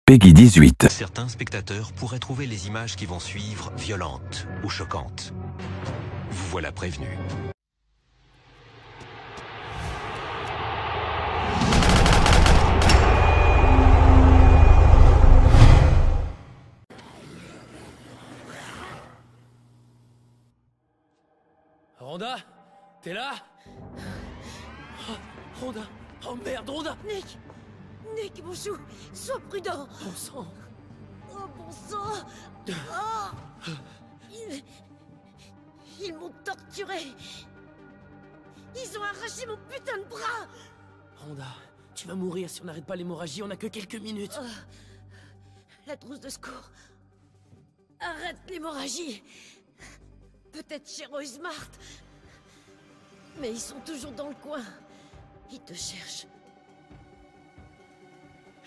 Peggy 18. Certains spectateurs pourraient trouver les images qui vont suivre violentes ou choquantes. Vous voilà prévenu. Rhonda? T'es là? Oh, Rhonda! Oh merde, Rhonda! Nick, mon chou, sois prudent. Bon sang! Oh, bon sang. Oh. Ils m'ont torturé. Ils ont arraché mon putain de bras. Rhonda, tu vas mourir si on n'arrête pas l'hémorragie, on a que quelques minutes. La trousse de secours. Arrête l'hémorragie. Peut-être chez Roy Smart. Mais ils sont toujours dans le coin. Ils te cherchent.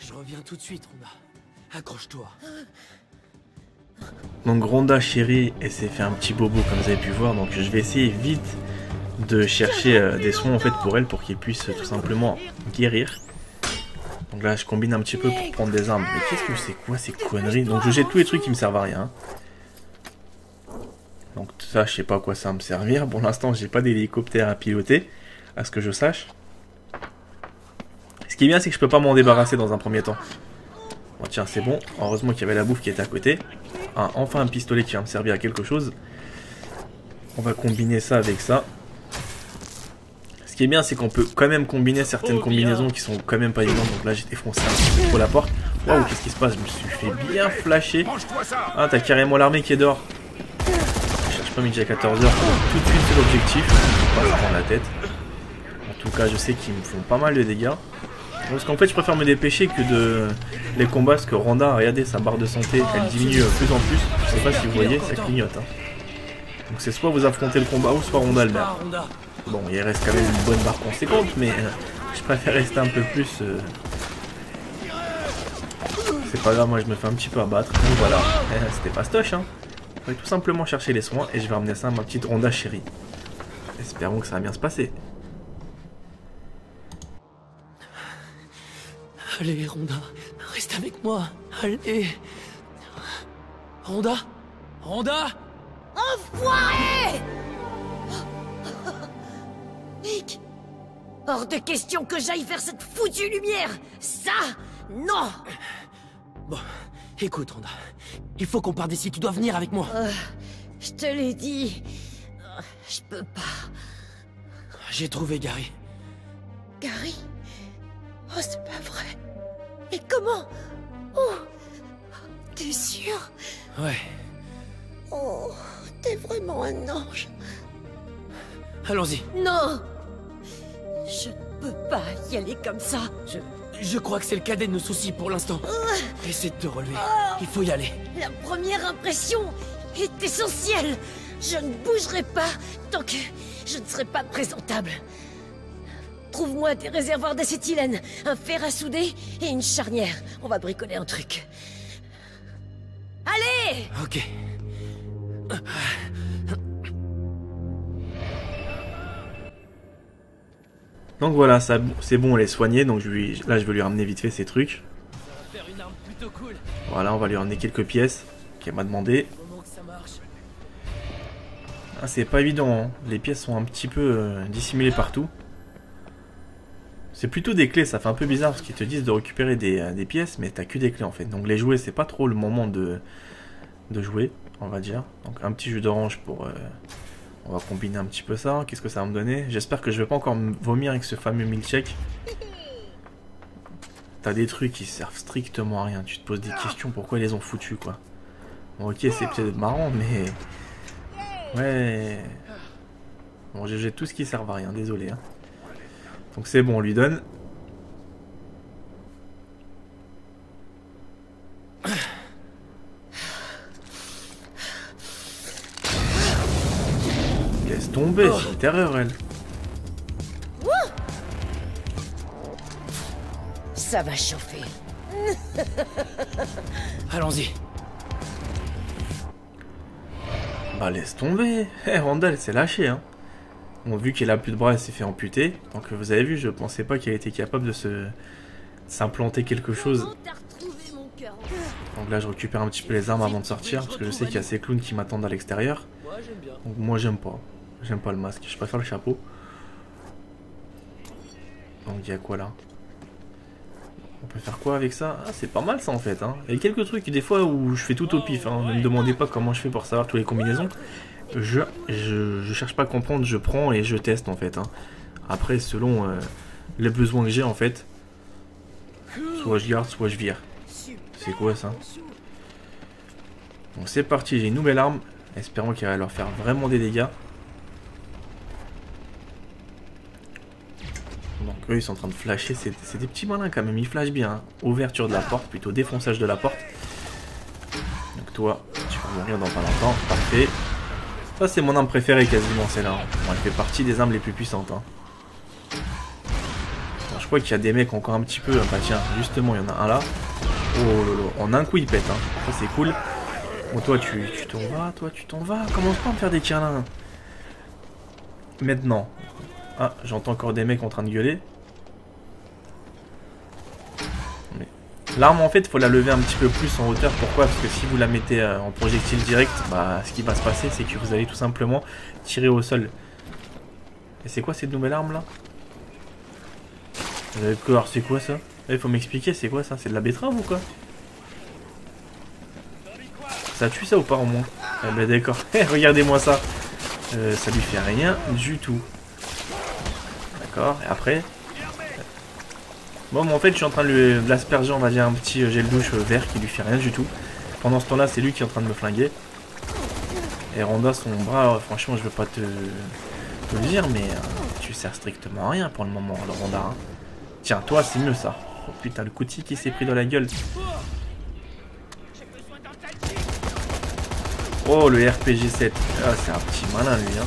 Je reviens tout de suite, Rhonda. Accroche-toi. Donc Rhonda chérie, elle s'est fait un petit bobo comme vous avez pu voir. Donc je vais essayer vite de chercher des soins en fait pour elle, pour qu'elle puisse tout simplement guérir. Donc là je combine un petit peu pour prendre des armes. Mais qu'est-ce que c'est quoi ces conneries? Donc je jette tous les trucs qui me servent à rien. Donc ça je sais pas à quoi ça va me servir. Pour l'instant j'ai pas d'hélicoptère à piloter, à ce que je sache. Ce qui est bien, c'est que je peux pas m'en débarrasser dans un premier temps. Bon, tiens, c'est bon. Heureusement qu'il y avait la bouffe qui était à côté. Enfin un pistolet qui va me servir à quelque chose. On va combiner ça avec ça. Ce qui est bien, c'est qu'on peut quand même combiner certaines combinaisons qui sont quand même pas évidentes. Donc là, j'ai défoncé un petit peu trop la porte. Waouh, qu'est-ce qui se passe? Je me suis fait bien flasher. Ah, t'as carrément l'armée qui est dehors. Je cherche pas midi à 14h. Tout de suite, c'est l'objectif. Pas se prendre la tête. En tout cas, je sais qu'ils me font pas mal de dégâts. Parce qu'en fait je préfère me dépêcher que de les combats, parce que Rhonda, regardez, sa barre de santé elle diminue de plus en plus. Je sais pas si vous voyez, ça clignote. Donc c'est soit vous affrontez le combat ou soit Rhonda le meurt. Bon, il reste quand même une bonne barre conséquente, mais je préfère rester un peu plus. C'est pas grave, moi je me fais un petit peu abattre. Donc voilà, c'était fastoche hein. Je vais tout simplement chercher les soins et je vais ramener ça à ma petite Rhonda chérie. Espérons que ça va bien se passer. Allez, Rhonda, reste avec moi. Allez. Rhonda? Rhonda? Enfoiré! Nick! Hors de question que j'aille vers cette foutue lumière! Ça, non! Bon, écoute, Rhonda. Il faut qu'on parte d'ici, tu dois venir avec moi. Je te l'ai dit. Je peux pas. J'ai trouvé Gary. Gary? Oh, c'est pas vrai. Mais comment? Oh! T'es sûr? Ouais. Oh, t'es vraiment un ange. Allons-y. Non! Je ne peux pas y aller comme ça. Je crois que c'est le cadet de nos soucis pour l'instant. Essaie de te relever. Il faut y aller. La première impression est essentielle. Je ne bougerai pas tant que je ne serai pas présentable. Trouve-moi des réservoirs d'acétylène, un fer à souder et une charnière. On va bricoler un truc. Allez! Ok. Donc voilà, c'est bon, elle est soignée. Donc là, je vais lui ramener vite fait ces trucs. Ça va faire une arme plutôt cool. Voilà, on va lui ramener quelques pièces qu'elle m'a demandé. Ah, c'est pas évident, hein. Les pièces sont un petit peu dissimulées partout. C'est plutôt des clés, ça fait un peu bizarre parce qu'ils te disent de récupérer des pièces, mais t'as que des clés en fait. Donc les jouets, c'est pas trop le moment de jouer, on va dire. Donc un petit jus d'orange pour... on va combiner un petit peu ça. Qu'est-ce que ça va me donner? J'espère que je vais pas encore me vomir avec ce fameux milkshake. T'as des trucs qui servent strictement à rien. Tu te poses des questions, pourquoi ils les ont foutus quoi. Bon ok, c'est peut-être marrant, mais... Ouais... Bon, j'ai tout ce qui sert à rien, désolé hein. Donc c'est bon, on lui donne. Laisse tomber, c'est une terreur elle. Ça va chauffer. Allons-y. Bah laisse tomber. Rhonda elle s'est lâchée hein. Bon, vu qu'elle a plus de bras, elle s'est fait amputer. Donc vous avez vu, je pensais pas qu'elle était capable de s'implanter quelque chose Donc là je récupère un petit peu les armes avant de sortir, parce que je sais qu'il y a ces clowns qui m'attendent à l'extérieur. Donc moi j'aime pas. J'aime pas le masque, je préfère le chapeau. Donc il y a quoi là? On peut faire quoi avec ça? Ah, c'est pas mal ça en fait. Hein. Il y a quelques trucs des fois où je fais tout au pif. Hein. Ne me demandez pas comment je fais pour savoir toutes les combinaisons. Je cherche pas à comprendre, je prends et je teste en fait. Hein. Après, selon les besoins que j'ai en fait, soit je garde, soit je vire. C'est quoi ça? Bon, c'est parti, j'ai une nouvelle arme. Espérons qu'elle va leur faire vraiment des dégâts. Donc eux ils sont en train de flasher, c'est des petits malins quand même, ils flashent bien. Hein. Ouverture de la porte, plutôt défonçage de la porte. Donc toi, tu vas mourir dans pas longtemps, parfait. Ça c'est mon arme préférée quasiment, c'est là. Bon, elle fait partie des armes les plus puissantes. Hein. Alors, je crois qu'il y a des mecs encore un petit peu. Bah tiens, justement il y en a un là. Oh lolo, en un coup il pète. Hein. Ça c'est cool. Bon toi tu t'en vas, toi tu t'en vas. Commence pas à me faire des câlins. Maintenant. Ah, j'entends encore des mecs en train de gueuler. L'arme en fait, il faut la lever un petit peu plus en hauteur. Pourquoi? Parce que si vous la mettez en projectile direct, bah, ce qui va se passer, c'est que vous allez tout simplement tirer au sol. Et c'est quoi cette nouvelle arme là? D'accord, c'est quoi ça? Il faut m'expliquer, c'est quoi ça? C'est de la betterave ou quoi? Ça tue ça ou pas au moins? Eh ben d'accord, regardez-moi ça. Ça lui fait rien du tout. D'accord, et après... Bon, mais en fait, je suis en train de l'asperger, on va dire, un petit gel douche vert qui lui fait rien du tout. Pendant ce temps-là, c'est lui qui est en train de me flinguer. Et Ronda, son bras, franchement, je veux pas te le dire, mais tu sers strictement à rien pour le moment, le Ronda. Hein. Tiens, toi, c'est mieux ça. Oh putain, le coup de qui s'est pris dans la gueule. Oh, le RPG-7. Ah, c'est un petit malin, lui, hein.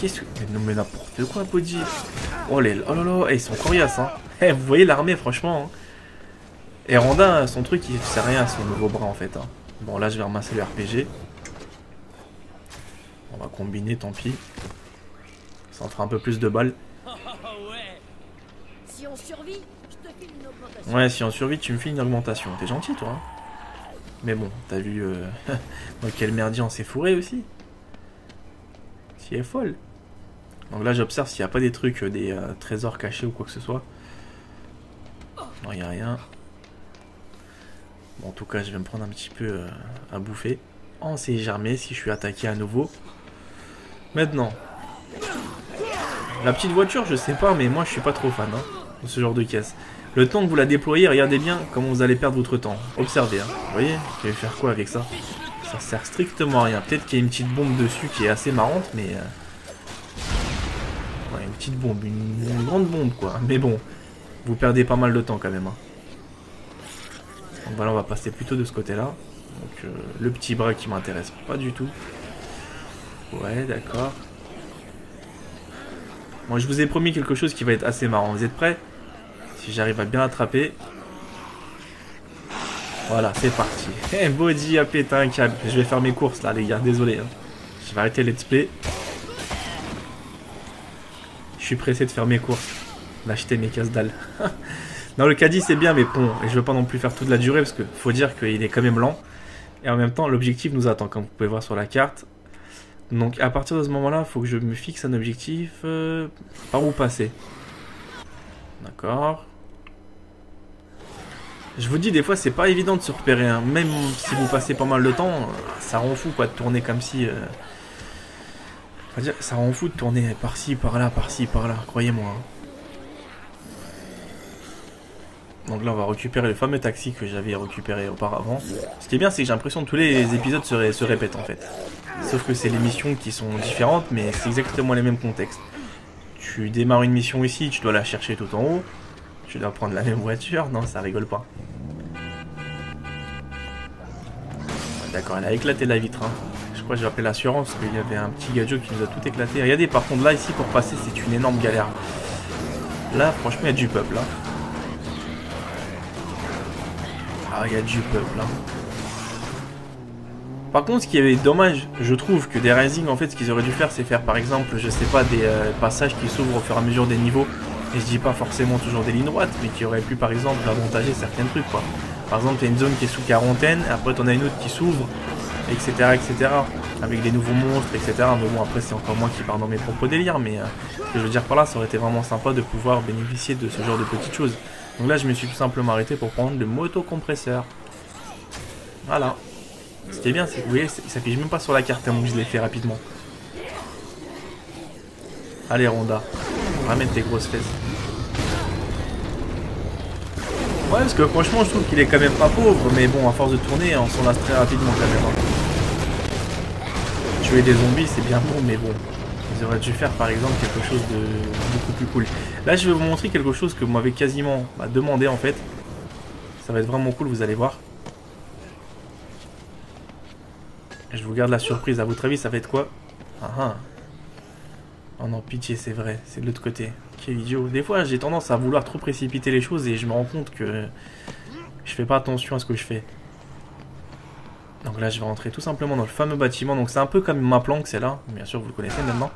Qu'est-ce que... Non mais n'importe quoi, Body. Oh là là, ils sont coriaces, hein. Vous voyez l'armée, franchement. Hein. Et Randa, son truc, il sert rien à son nouveau bras, en fait. Hein. Bon, là, je vais ramasser le RPG. On va combiner, tant pis. Ça en fera un peu plus de balles. Si on survit, je te file une augmentation. Ouais, si on survit, tu me files une augmentation. T'es gentil, toi. Hein. Mais bon, t'as vu dans quel merdier on s'est fourré aussi. Qui est folle. Donc là j'observe s'il n'y a pas des trucs, des trésors cachés ou quoi que ce soit. Non, il n'y a rien. Bon, en tout cas je vais me prendre un petit peu à bouffer. On sait jamais si je suis attaqué à nouveau. Maintenant. La petite voiture je sais pas, mais moi je suis pas trop fan hein, de ce genre de caisse. Le temps que vous la déployez, regardez bien comment vous allez perdre votre temps. Observez, hein. Vous voyez, je vais faire quoi avec ça? Ça sert strictement à rien. Peut-être qu'il y a une petite bombe dessus qui est assez marrante, mais... Ouais, une petite bombe, une grande bombe, quoi. Mais bon, vous perdez pas mal de temps quand même. Hein. Donc voilà, on va passer plutôt de ce côté-là. Donc le petit bras qui m'intéresse pas du tout. Ouais, d'accord. Moi, je vous ai promis quelque chose qui va être assez marrant. Vous êtes prêts? Si j'arrive à bien attraper. Voilà, c'est parti. Hey, Body a pété un câble. Je vais faire mes courses là, les gars. Désolé. Hein. Je vais arrêter le let's play. Je suis pressé de faire mes courses. D'acheter mes casse-dalles. Non, le caddie c'est bien, mais bon. Et je veux pas non plus faire toute la durée parce que faut dire qu'il est quand même lent. Et en même temps, l'objectif nous attend, comme vous pouvez voir sur la carte. Donc à partir de ce moment-là, il faut que je me fixe un objectif. Par où passer? D'accord. Je vous dis, des fois, c'est pas évident de se repérer. Hein. Même si vous passez pas mal de temps, ça rend fou quoi, de tourner comme si... Dire, ça rend fou de tourner par-ci, par-là, croyez-moi. Hein. Donc là, on va récupérer le fameux taxi que j'avais récupéré auparavant. Ce qui est bien, c'est que j'ai l'impression que tous les épisodes se répètent en fait. Sauf que c'est les missions qui sont différentes, mais c'est exactement les mêmes contextes. Tu démarres une mission ici, tu dois la chercher tout en haut. Tu dois prendre la même voiture. Non, ça rigole pas. D'accord, elle a éclaté la vitre. Hein. Je crois que j'ai appelé l'assurance parce qu'il y avait un petit gadget qui nous a tout éclaté. Regardez, par contre, là, ici, pour passer, c'est une énorme galère. Là, franchement, il y a du peuple. Hein. Ah, il y a du peuple. Hein. Par contre, ce qui est dommage, je trouve que des Rising, en fait, ce qu'ils auraient dû faire, c'est faire, par exemple, je sais pas, des passages qui s'ouvrent au fur et à mesure des niveaux. Et je dis pas forcément toujours des lignes droites, mais qui auraient pu par exemple avantager certains trucs quoi. Par exemple, tu as une zone qui est sous quarantaine, après tu en as une autre qui s'ouvre, etc., etc. Avec des nouveaux monstres, etc. Mais bon, après c'est encore moi qui pars dans mes propres délires, mais ce que je veux dire par là, ça aurait été vraiment sympa de pouvoir bénéficier de ce genre de petites choses. Donc là, je me suis tout simplement arrêté pour prendre le motocompresseur. Voilà. Ce qui est bien, c'est que vous voyez, ça affiche même pas sur la carte, donc je l'ai fait rapidement. Allez, Ronda, ramène tes grosses fesses. Ouais, parce que franchement, je trouve qu'il est quand même pas pauvre, mais bon, à force de tourner, on s'en lasse très rapidement quand même. Tuer des zombies, c'est bien bon, mais bon, ils auraient dû faire par exemple quelque chose de beaucoup plus cool. Là, je vais vous montrer quelque chose que vous m'avez quasiment demandé en fait. Ça va être vraiment cool, vous allez voir. Je vous garde la surprise. À votre avis, ça va être quoi? Oh non, pitié, c'est vrai. C'est de l'autre côté. Quel idiot. Des fois, j'ai tendance à vouloir trop précipiter les choses et je me rends compte que je fais pas attention à ce que je fais. Donc là, je vais rentrer tout simplement dans le fameux bâtiment. Donc c'est un peu comme ma planque, c'est là. Bien sûr, vous le connaissez maintenant.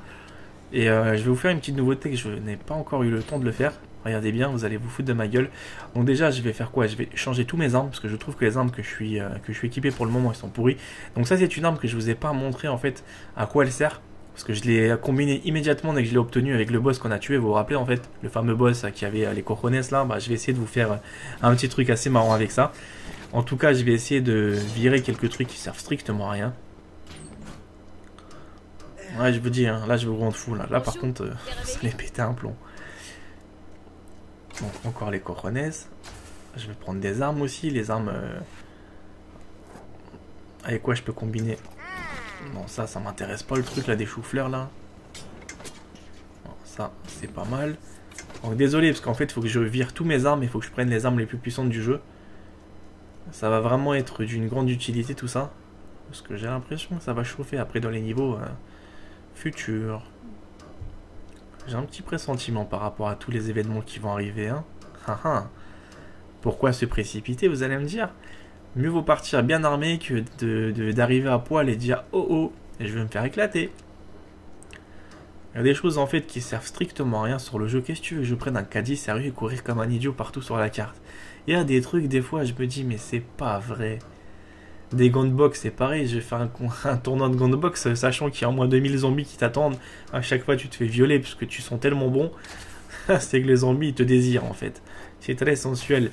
Et je vais vous faire une petite nouveauté que je n'ai pas encore eu le temps de le faire. Regardez bien, vous allez vous foutre de ma gueule. Donc déjà, je vais faire quoi? Je vais changer tous mes armes, parce que je trouve que les armes que je suis équipé pour le moment, elles sont pourries. Donc ça, c'est une arme que je vous ai pas montré en fait à quoi elle sert. Parce que je l'ai combinée immédiatement dès que je l'ai obtenue avec le boss qu'on a tué. Vous vous rappelez en fait, le fameux boss qui avait les cojones là. Bah, je vais essayer de vous faire un petit truc assez marrant avec ça. En tout cas, je vais essayer de virer quelques trucs qui servent strictement à rien. Ouais, je vous dis, hein, là je vais vous rendre fou. Là par contre, ça allait péter un plomb. Donc encore les cojones. Je vais prendre des armes aussi. Les armes... Avec quoi je peux combiner? Non, ça m'intéresse pas le truc là des choux-fleurs là. Bon, ça, c'est pas mal. Donc désolé parce qu'en fait, il faut que je vire tous mes armes. Il faut que je prenne les armes les plus puissantes du jeu. Ça va vraiment être d'une grande utilité tout ça. Parce que j'ai l'impression que ça va chauffer après dans les niveaux futurs. J'ai un petit pressentiment par rapport à tous les événements qui vont arriver. Hein. Pourquoi se précipiter, vous allez me dire? Mieux vaut partir bien armé que d'arriver à poil et dire oh oh, et je vais me faire éclater. Il y a des choses en fait qui servent strictement à rien sur le jeu. Qu'est-ce que tu veux que je prenne un caddie sérieux et courir comme un idiot partout sur la carte? Il y a des trucs, des fois, je me dis, mais c'est pas vrai. Des gants de boxe, c'est pareil. Je vais faire un tournoi de gants de boxe, sachant qu'il y a au moins 2000 zombies qui t'attendent. À chaque fois, tu te fais violer parce que tu sens tellement bon. C'est que les zombies, ils te désirent, en fait. C'est très sensuel.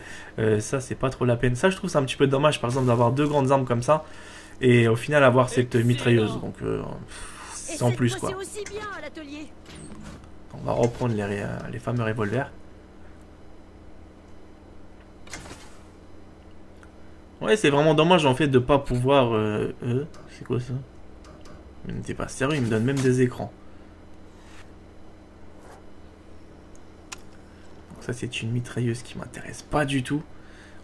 Ça, c'est pas trop la peine. Ça, je trouve c'est un petit peu dommage, par exemple, d'avoir deux grandes armes comme ça. Et au final, avoir cette mitrailleuse. Donc, c'est en plus, quoi. On va reprendre les fameux revolvers. Ouais, c'est vraiment dommage en fait de pas pouvoir... c'est quoi ça? Mais t'es pas sérieux, il me donne même des écrans. Donc ça, c'est une mitrailleuse qui m'intéresse pas du tout.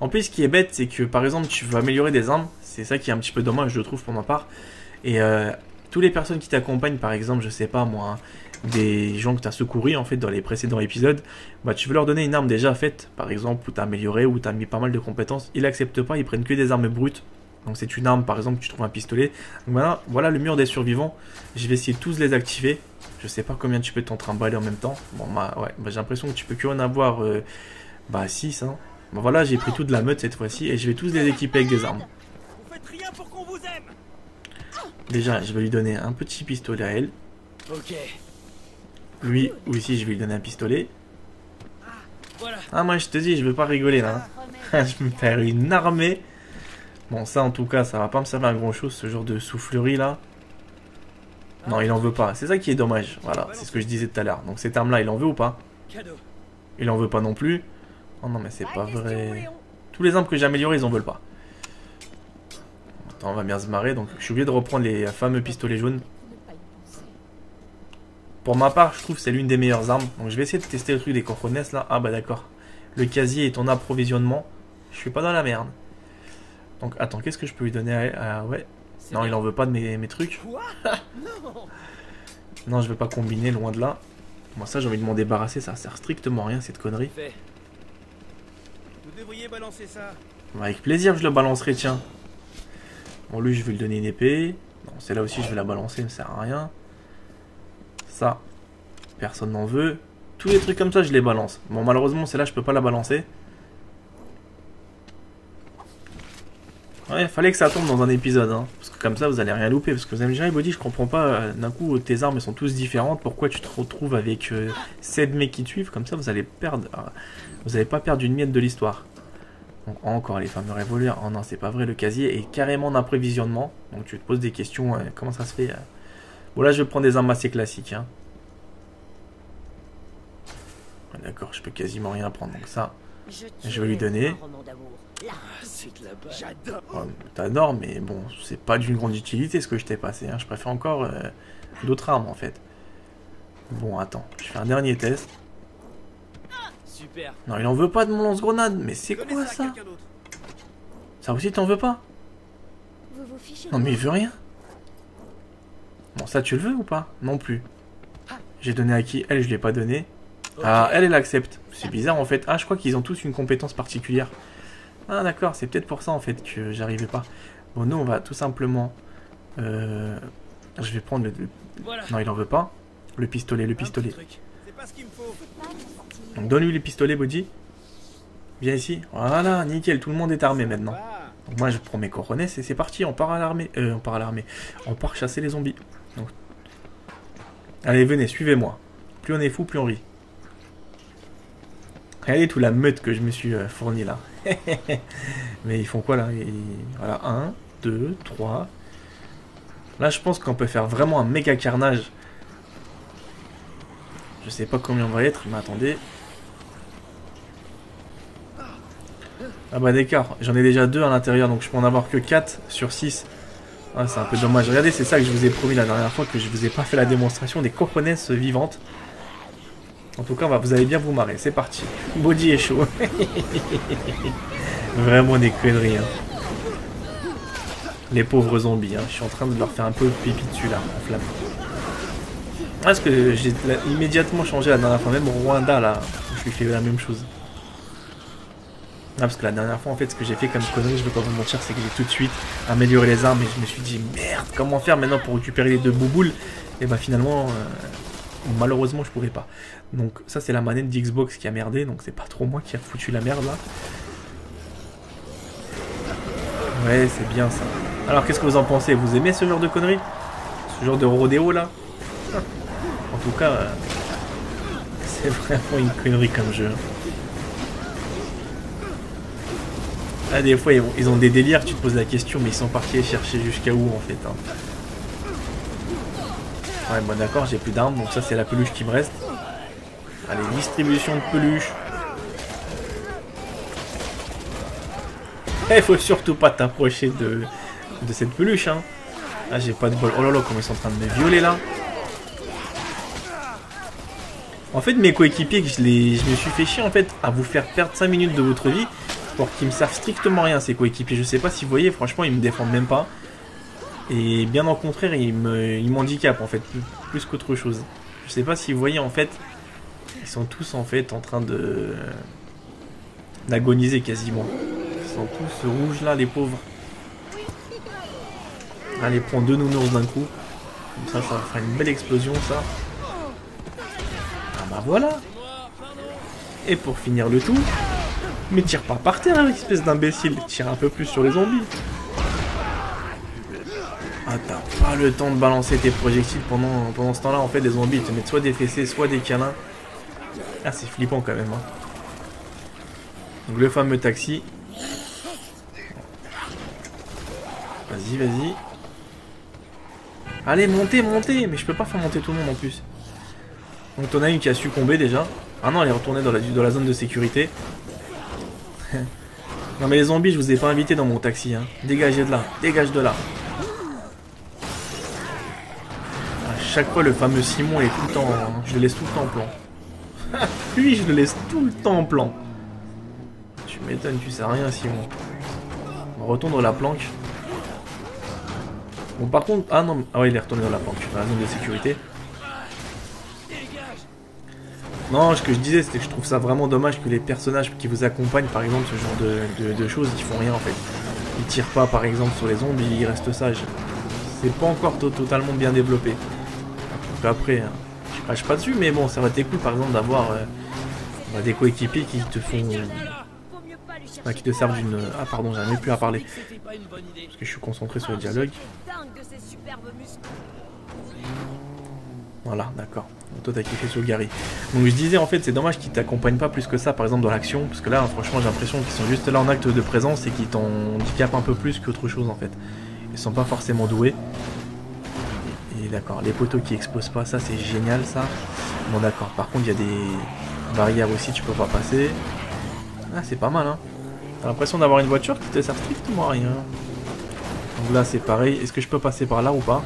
En plus, ce qui est bête, c'est que par exemple, tu veux améliorer des armes. C'est ça qui est un petit peu dommage, je trouve, pour ma part. Et toutes les personnes qui t'accompagnent, par exemple, je sais pas moi... des gens que tu as secourus en fait dans les précédents épisodes, bah tu veux leur donner une arme déjà faite, par exemple, où tu as amélioré, où tu as mis pas mal de compétences, ils acceptent pas, ils prennent que des armes brutes. Donc c'est une arme, par exemple, tu trouves un pistolet. Donc voilà le mur des survivants. Je vais essayer de tous les activer. Je sais pas combien tu peux t'en trimballer en même temps. Bon bah ouais, j'ai l'impression que tu peux que en avoir 6 hein. Bon voilà, j'ai pris toute la meute cette fois-ci et je vais tous les équiper avec des armes. Déjà, je vais lui donner un petit pistolet à elle. Ok. Lui aussi, je vais lui donner un pistolet. Ah, moi, je te dis, je veux pas rigoler là. Hein. Je vais me faire une armée. Bon, ça, en tout cas, ça va pas me servir à grand chose, ce genre de soufflerie là. Non, il en veut pas. C'est ça qui est dommage. Voilà, c'est ce que je disais tout à l'heure. Donc, cette arme là, il en veut ou pas? Il en veut pas non plus. Oh non, mais c'est pas vrai. Tous les armes que j'ai améliorées, ils en veulent pas. Attends, on va bien se marrer. Donc, je suis obligé de reprendre les fameux pistolets jaunes. Pour ma part, je trouve que c'est l'une des meilleures armes. Donc je vais essayer de tester le truc des cojones là. Ah bah d'accord. Le casier est en approvisionnement. Je suis pas dans la merde. Donc attends, qu'est-ce que je peux lui donner à... ouais. Non, il en veut pas de mes trucs. Non, je vais pas combiner, loin de là. Moi ça, j'ai envie de m'en débarrasser. Ça sert strictement à rien cette connerie. Vous devriez balancer ça. Bah, avec plaisir, je le balancerai, tiens. Bon, lui, je vais lui donner une épée. Non, celle-là aussi, je vais la balancer, ça ne sert à rien. Ça, personne n'en veut. Tous les trucs comme ça, je les balance. Bon, malheureusement, celle-là, je peux pas la balancer. Ouais, fallait que ça tombe dans un épisode, hein. Parce que comme ça, vous allez rien louper. Parce que vous allez me dire, Body, je comprends pas. D'un coup, tes armes, elles sont tous différentes. Pourquoi tu te retrouves avec 7 mecs qui te suivent? Comme ça, vous allez perdre. Vous n'allez pas perdre une miette de l'histoire. Donc, encore les fameux revolvers. Oh non, c'est pas vrai. Le casier est carrément d'imprévisionnement. Donc, tu te poses des questions. Comment ça se fait? Bon, là, je vais prendre des armes assez classiques, hein. D'accord, je peux quasiment rien prendre. Donc, ça, je vais lui donner. C'est de la balle. J'adore. Oh, t'adores, mais bon, c'est pas d'une grande utilité ce que je t'ai passé. Hein. Je préfère encore d'autres armes en fait. Bon, attends, je fais un dernier test. Super. Non, il en veut pas de mon lance-grenade. Mais c'est quoi ça? Ça aussi, t'en veux pas? Vous vous fichez. Non, mais il veut rien. Bon, ça, tu le veux ou pas? Non plus. J'ai donné à qui? Elle, je lui ai pas donné. Okay. Ah, elle accepte. C'est bizarre en fait. Ah, je crois qu'ils ont tous une compétence particulière. Ah d'accord, c'est peut-être pour ça en fait que j'arrivais pas. Bon, nous on va tout simplement... Je vais prendre le... Voilà. Non, il en veut pas. Le pistolet, le pistolet. Donc donne-lui le pistolet, Body. Viens ici. Voilà, nickel, tout le monde est armé maintenant. Donc moi je prends mes coronets et c'est parti, on part à l'armée. On part chasser les zombies. Donc... Allez, venez, suivez-moi. Plus on est fou, plus on rit. Regardez toute la meute que je me suis fourni là. Mais ils font quoi là? Voilà, 1, 2, 3. Là je pense qu'on peut faire vraiment un méga carnage. Je sais pas combien on va être, mais attendez. Ah bah d'écart, j'en ai déjà 2 à l'intérieur, donc je peux en avoir que 4 sur 6. Ah, c'est un peu dommage. Regardez, c'est ça que je vous ai promis la dernière fois, que je vous ai pas fait la démonstration des cojones vivantes. En tout cas, vous allez bien vous marrer. C'est parti. Body est chaud. Vraiment des conneries. Hein. Les pauvres zombies. Hein. Je suis en train de leur faire un peu pipi dessus là, en flamme. Parce que j'ai immédiatement changé la dernière fois. Même au Rwanda là, je lui fais la même chose. Ah, parce que la dernière fois, en fait, ce que j'ai fait comme connerie, je ne vais pas vous mentir, c'est que j'ai tout de suite amélioré les armes. Et je me suis dit, merde, comment faire maintenant pour récupérer les 2 bouboules? Et bah finalement... malheureusement je pouvais pas. Donc ça c'est la manette d'Xbox qui a merdé. Donc c'est pas trop moi qui a foutu la merde là. Ouais, c'est bien ça. Alors qu'est-ce que vous en pensez? Vous aimez ce genre de conneries? Ce genre de rodéo là? En tout cas c'est vraiment une connerie comme jeu. Ah, des fois ils ont des délires. Tu te poses la question, mais ils sont partis chercher jusqu'à où en fait hein. Ouais, bon d'accord, j'ai plus d'armes, donc ça c'est la peluche qui me reste. Allez, distribution de peluche. Il faut surtout pas t'approcher de cette peluche, hein. Ah, j'ai pas de bol. Oh là là, comment ils sont en train de me violer là. En fait, mes coéquipiers, je me suis fait chier en fait à vous faire perdre 5 minutes de votre vie pour qu'ils me servent strictement rien, ces coéquipiers. Je sais pas si vous voyez, franchement, ils me défendent même pas. Et bien au contraire, ils m'handicapent en fait, plus qu'autre chose. Je sais pas si vous voyez en fait, ils sont tous en fait en train d'agoniser quasiment. Ils sont tous rouges là, les pauvres. Allez, prends 2 nounours d'un coup. Comme ça fera une belle explosion ça. Ah bah voilà. Et pour finir le tout, mais tire pas par terre, hein, espèce d'imbécile. Tire un peu plus sur les zombies. Ah, t'as pas le temps de balancer tes projectiles pendant ce temps-là. En fait, les zombies ils te mettent soit des fessées, soit des câlins. Ah, c'est flippant quand même. Hein. Donc, le fameux taxi. Vas-y, vas-y. Allez, montez, montez. Mais je peux pas faire monter tout le monde en plus. Donc, t'en as une qui a succombé déjà. Ah non, elle est retournée dans la zone de sécurité. Non, mais les zombies, je vous ai pas invité dans mon taxi. Hein. Dégagez de là. Dégage de là. Chaque fois le fameux Simon est tout le temps, je le laisse tout le temps en plan. Lui je le laisse tout le temps en plan. Tu m'étonnes, tu sais rien Simon. On retourne dans la planque. Bon par contre, ah non, ah ouais il est retourné dans la planque, dans la zone de sécurité. Non, ce que je disais c'était que je trouve ça vraiment dommage que les personnages qui vous accompagnent par exemple ce genre de choses, ils font rien en fait. Ils tirent pas par exemple sur les zombies, ils restent sages. C'est pas encore totalement bien développé. Après, Je crache pas dessus, mais bon, ça aurait été cool par exemple d'avoir des coéquipiers qui te font... Enfin, qui te servent d'une... Ah pardon, j'arrive plus à parler. Parce que je suis concentré sur le dialogue. Voilà, d'accord. Toi t'as kiffé sur Gary. Donc je disais en fait c'est dommage qu'ils t'accompagnent pas plus que ça par exemple dans l'action. Parce que là franchement j'ai l'impression qu'ils sont juste là en acte de présence et qu'ils t'handicapent un peu plus qu'autre chose en fait. Ils sont pas forcément doués. Et d'accord, les poteaux qui explosent pas, ça c'est génial ça. Bon d'accord, par contre il y a des barrières aussi, tu peux pas passer. Ah c'est pas mal hein. T'as l'impression d'avoir une voiture qui te sert strictement à rien. Donc là c'est pareil, est-ce que je peux passer par là ou pas?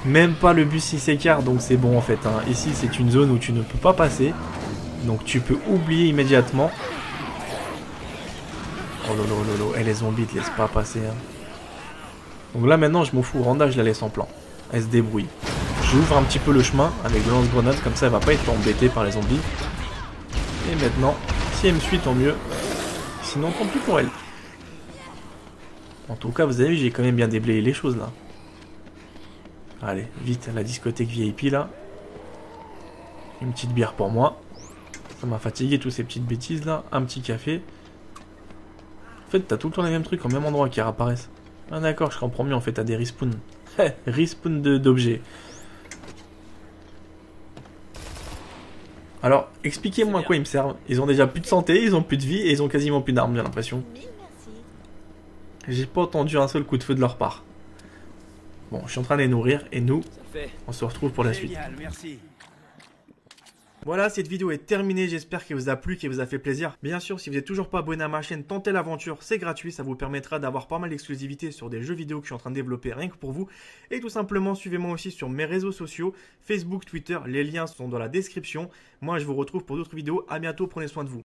Même pas le bus il s'écarte, donc c'est bon en fait hein. Ici c'est une zone où tu ne peux pas passer. Donc tu peux oublier immédiatement. Oh lolo lolo, les zombies te laissent pas passer hein. Donc là maintenant je m'en fous, Randa je la laisse en plan. Elle se débrouille. J'ouvre un petit peu le chemin avec le lance-grenade, comme ça elle va pas être embêtée par les zombies. Et maintenant, si elle me suit tant mieux. Sinon tant pis pour elle. En tout cas vous avez vu, j'ai quand même bien déblayé les choses là. Allez, vite, la discothèque VIP là. Une petite bière pour moi. Ça m'a fatigué tous ces petites bêtises là. Un petit café. En fait t'as tout le temps les mêmes trucs au même endroit qui réapparaissent. Ah d'accord, je comprends mieux en fait, t'as des respawns. Respawn d'objets. Alors, expliquez-moi à quoi ils me servent. Ils ont déjà plus de santé, ils ont plus de vie et ils ont quasiment plus d'armes, j'ai l'impression. J'ai pas entendu un seul coup de feu de leur part. Bon, je suis en train de les nourrir et nous, on se retrouve pour la suite. Merci. Voilà, cette vidéo est terminée, j'espère qu'elle vous a plu, qu'elle vous a fait plaisir. Bien sûr, si vous n'êtes toujours pas abonné à ma chaîne, tentez l'aventure, c'est gratuit, ça vous permettra d'avoir pas mal d'exclusivités sur des jeux vidéo que je suis en train de développer rien que pour vous. Et tout simplement, suivez-moi aussi sur mes réseaux sociaux, Facebook, Twitter, les liens sont dans la description. Moi, je vous retrouve pour d'autres vidéos, à bientôt, prenez soin de vous.